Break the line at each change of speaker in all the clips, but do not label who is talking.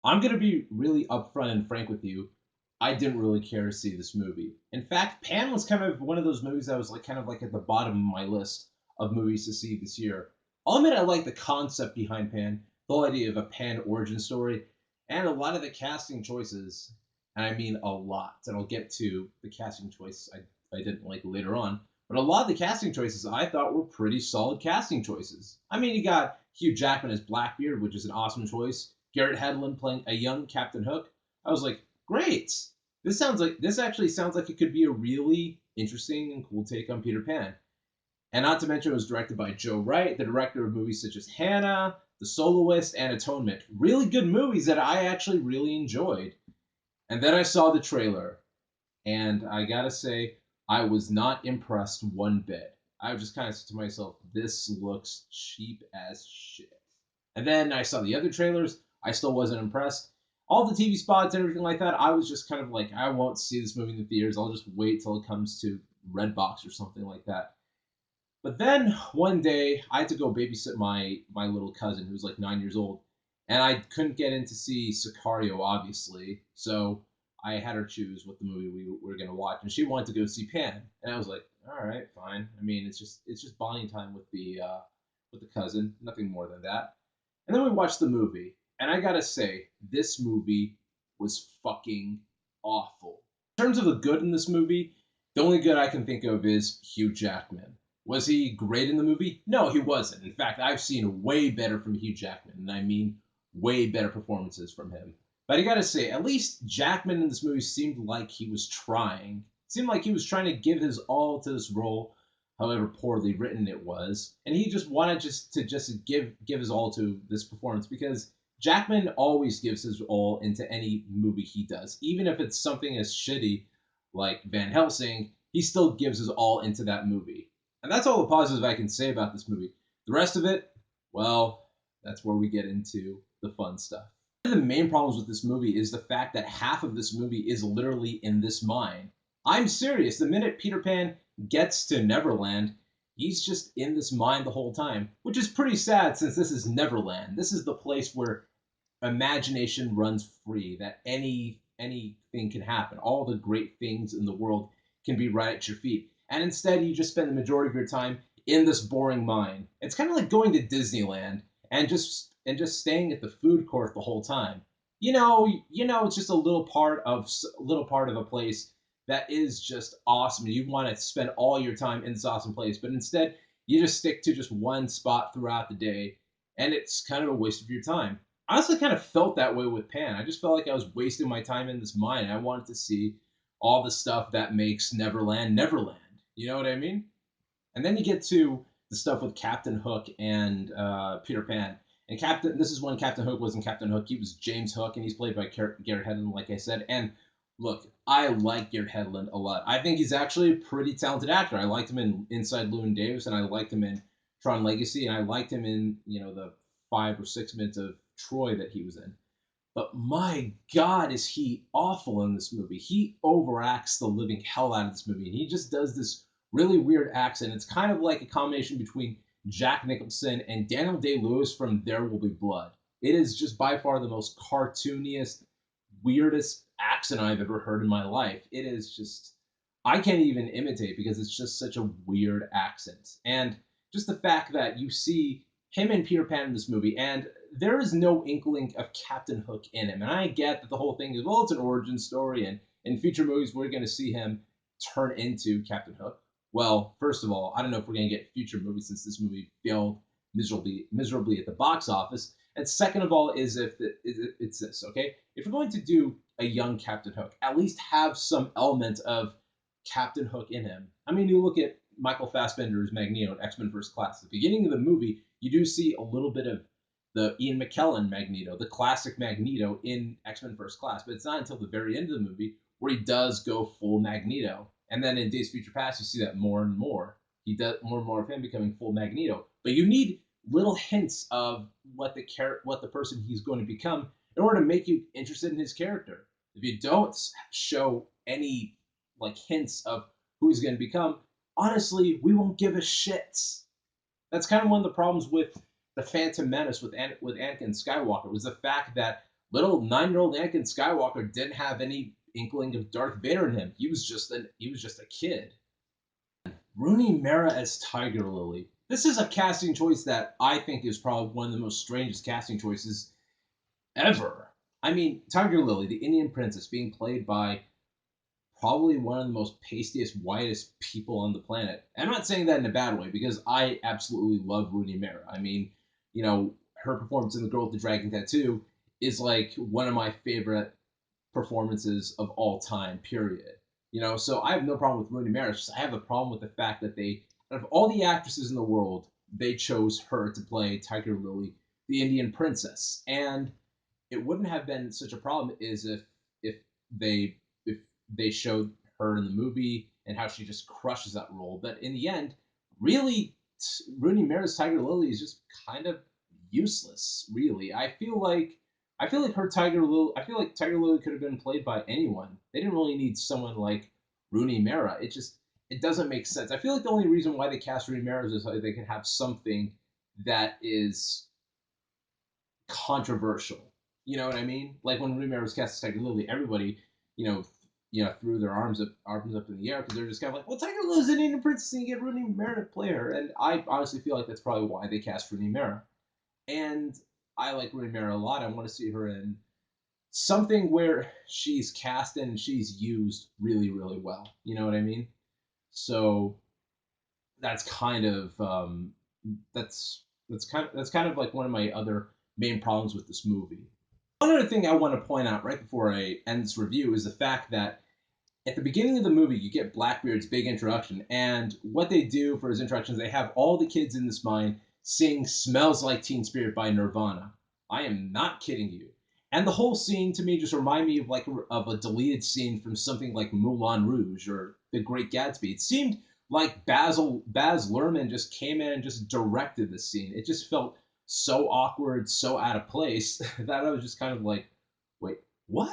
I'm going to be really upfront and frank with you. I didn't really care to see this movie. In fact, Pan was kind of one of those movies that was like kind of like at the bottom of my list of movies to see this year. I'll admit I like the concept behind Pan, the whole idea of a Pan origin story, and a lot of the casting choices. And I mean a lot. And I'll get to the casting choice I didn't like later on. But a lot of the casting choices I thought were pretty solid casting choices. I mean, you got Hugh Jackman as Blackbeard, which is an awesome choice. Garrett Hedlund playing a young Captain Hook. I was like, great. This actually sounds like it could be a really interesting and cool take on Peter Pan. And not to mention, it was directed by Joe Wright, the director of movies such as Hannah, The Soloist, and Atonement. Really good movies that I actually really enjoyed. And then I saw the trailer, and I gotta say, I was not impressed one bit. I just kind of said to myself, this looks cheap as shit. And then I saw the other trailers. I still wasn't impressed. All the TV spots and everything like that, I was just kind of like, I won't see this movie in the theaters. I'll just wait till it comes to Redbox or something like that. But then one day, I had to go babysit my little cousin who was like 9 years old, and I couldn't get in to see Sicario, obviously. So I had her choose what the movie we were gonna watch, and she wanted to go see Pan, and I was like, all right, fine. I mean, it's just bonding time with the cousin, nothing more than that. And then we watched the movie, and I gotta say, this movie was fucking awful. In terms of the good in this movie, the only good I can think of is Hugh Jackman. Was he great in the movie? No, he wasn't. In fact, I've seen way better from Hugh Jackman, and I mean way better performances from him. But I gotta say, at least Jackman in this movie seemed like he was trying. It seemed like he was trying to give his all to this role, however poorly written it was, and he just wanted just to give his all to this performance because Jackman always gives his all into any movie he does, even if it's something as shitty like Van Helsing. He still gives his all into that movie, and that's all the positive I can say about this movie. The rest of it, well, that's where we get into the fun stuff. One of the main problems with this movie is the fact that half of this movie is literally in this mine. I'm serious. The minute Peter Pan gets to Neverland, he's just in this mine the whole time, which is pretty sad since this is Neverland. This is the place where imagination runs free, that anything can happen. All the great things in the world can be right at your feet. And instead you just spend the majority of your time in this boring mine. It's kind of like going to Disneyland and just staying at the food court the whole time. It's just a little part of a place that is just awesome. You want to spend all your time in this awesome place, but instead you just stick to just one spot throughout the day, and it's kind of a waste of your time. I also kind of felt that way with Pan. I just felt like I was wasting my time in this mine. I wanted to see all the stuff that makes Neverland Neverland. You know what I mean? And then you get to the stuff with Captain Hook and Peter Pan. And this is when Captain Hook wasn't Captain Hook. He was James Hook, and he's played by Garrett Hedlund, like I said. And look, I like Garrett Hedlund a lot. I think he's actually a pretty talented actor. I liked him in Inside Llewyn Davis, and I liked him in Tron Legacy, and I liked him in the 5 or 6 minutes of Troy that he was in. But my God, is he awful in this movie? He overacts the living hell out of this movie, and he just does this really weird accent. It's kind of like a combination between Jack Nicholson and Daniel Day Lewis from There Will Be Blood. It is just by far the most cartooniest, weirdest accent I've ever heard in my life. It is just, I can't even imitate because it's just such a weird accent. And just the fact that you see him and Peter Pan in this movie, and there is no inkling of Captain Hook in him. And I get that the whole thing is, well, it's an origin story, and in future movies, we're going to see him turn into Captain Hook. Well, first of all, I don't know if we're going to get future movies since this movie failed miserably at the box office. And second of all, it's this, okay? If you're going to do a young Captain Hook, at least have some element of Captain Hook in him. I mean, you look at Michael Fassbender's Magneto in X-Men First Class. At the beginning of the movie, you do see a little bit of the Ian McKellen Magneto, the classic Magneto in X-Men First Class, but it's not until the very end of the movie where he does go full Magneto. And then in Days of Future Past, you see that more and more. He does more and more of him becoming full Magneto. But you need little hints of what the person he's going to become in order to make you interested in his character. If you don't show any like hints of who he's going to become, honestly, we won't give a shit. That's kind of one of the problems with the Phantom Menace with Anakin Skywalker was the fact that little 9-year-old Anakin Skywalker didn't have any inkling of Darth Vader in him. He was just a kid. Rooney Mara as Tiger Lily. This is a casting choice that I think is probably one of the most strangest casting choices ever. I mean, Tiger Lily, the Indian princess, being played by probably one of the most pastiest, whitest people on the planet. And I'm not saying that in a bad way because I absolutely love Rooney Mara. I mean, her performance in The Girl with the Dragon Tattoo is like one of my favorite performances of all time, period. So I have no problem with Rooney Mara. It's just I have a problem with the fact that out of all the actresses in the world, they chose her to play Tiger Lily, the Indian princess. And it wouldn't have been such a problem is if they if they showed her in the movie and how she just crushes that role. But in the end, really, Rooney Mara's Tiger Lily is just kind of useless. Really, I feel like her Tiger Lily. I feel like Tiger Lily could have been played by anyone. They didn't really need someone like Rooney Mara. It doesn't make sense. I feel like the only reason why they cast Rooney Mara is so they can have something that is controversial. You know what I mean? Like when Rooney Mara was cast as Tiger Lily, everybody, you know, threw their arms up in the air because they're just kind of like, well, Tiger Lily's an Indian princess, and you get Rooney Mara to play her. And I honestly feel like that's probably why they cast Rooney Mara. And I like Rooney Mara a lot. I want to see her in something where she's cast and she's used really, really well. You know what I mean? So that's kind of that's kind of like one of my other main problems with this movie. One other thing I want to point out right before I end this review is the fact that at the beginning of the movie, you get Blackbeard's big introduction, and what they do for his introduction is they have all the kids in this mine sing "Smells Like Teen Spirit" by Nirvana. I am not kidding you. And the whole scene to me just remind me of a deleted scene from something like Moulin Rouge or The Great Gatsby. It seemed like Baz Luhrmann just came in and just directed the scene. It just felt so awkward, so out of place that I was just kind of like, wait, what?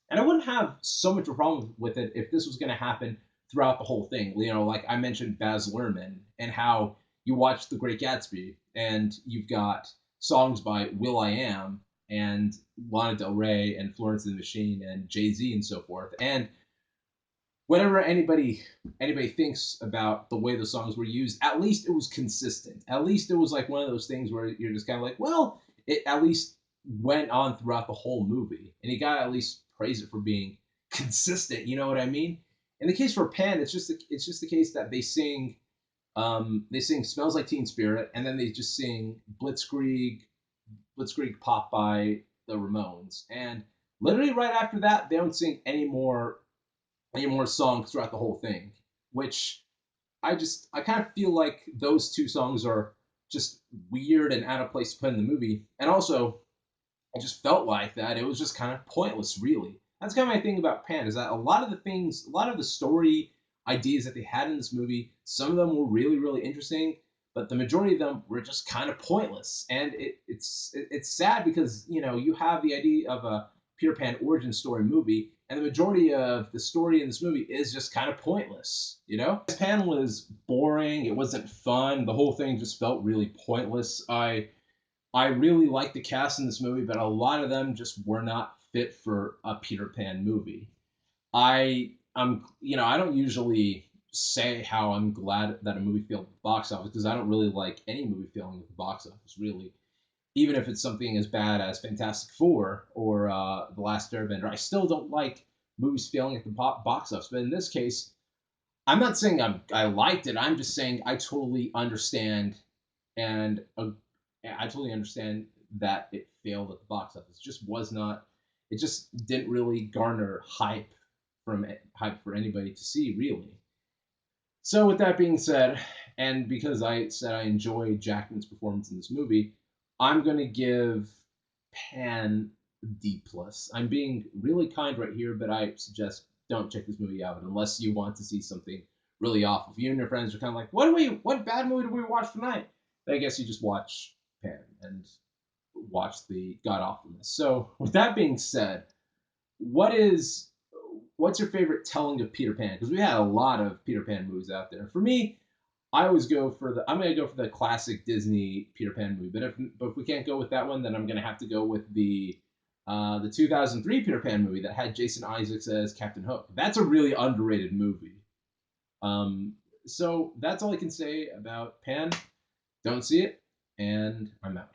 And I wouldn't have so much of a problem with it if this was going to happen throughout the whole thing. Like I mentioned Baz Luhrmann and how you watch The Great Gatsby and you've got songs by will.i.am and Lana Del Rey and Florence and the Machine and Jay-Z and so forth. And whatever anybody thinks about the way the songs were used, at least it was consistent. At least it was like one of those things where you're just kind of like, well, it at least went on throughout the whole movie, and you gotta at least praise it for being consistent. You know what I mean? In the case for Pan, it's just the case that they sing "Smells Like Teen Spirit" and then they just sing Blitzkrieg Pop by the Ramones, and literally right after that, they don't sing any more songs throughout the whole thing, which I kind of feel like those two songs are just weird and out of place to put in the movie. And also, I just felt like that it was just kind of pointless, really. That's kind of my thing about Pan is that a lot of the story ideas that they had in this movie, some of them were really, really interesting, but the majority of them were just kind of pointless. And it's sad because you have the idea of a Peter Pan origin story movie, and the majority of the story in this movie is just kind of pointless. Pan was boring. It wasn't fun. The whole thing just felt really pointless. I really like the cast in this movie, but a lot of them just were not fit for a Peter Pan movie. I don't usually say how I'm glad that a movie failed at the box office because I don't really like any movie failing at the box office, really. Even if it's something as bad as Fantastic Four or The Last Airbender, I still don't like movies failing at the box office. But in this case, I'm not saying I liked it. I'm just saying I totally understand and I totally understand that it failed at the box office. It just was not. It just didn't really garner hype for anybody to see, really. So with that being said, and because I said I enjoyed Jackman's performance in this movie, I'm gonna give Pan D plus. I'm being really kind right here, but I suggest don't check this movie out unless you want to see something really awful. If you and your friends are kind of like, what bad movie did we watch tonight? Then I guess you just watch Pan and watch the god awfulness. So with that being said, what's your favorite telling of Peter Pan? Because we had a lot of Peter Pan movies out there. For me, I'm gonna go for the classic Disney Peter Pan movie. But if we can't go with that one, then I'm gonna have to go with the 2003 Peter Pan movie that had Jason Isaacs as Captain Hook. That's a really underrated movie. Um, so that's all I can say about Pan. Don't see it, and I'm out.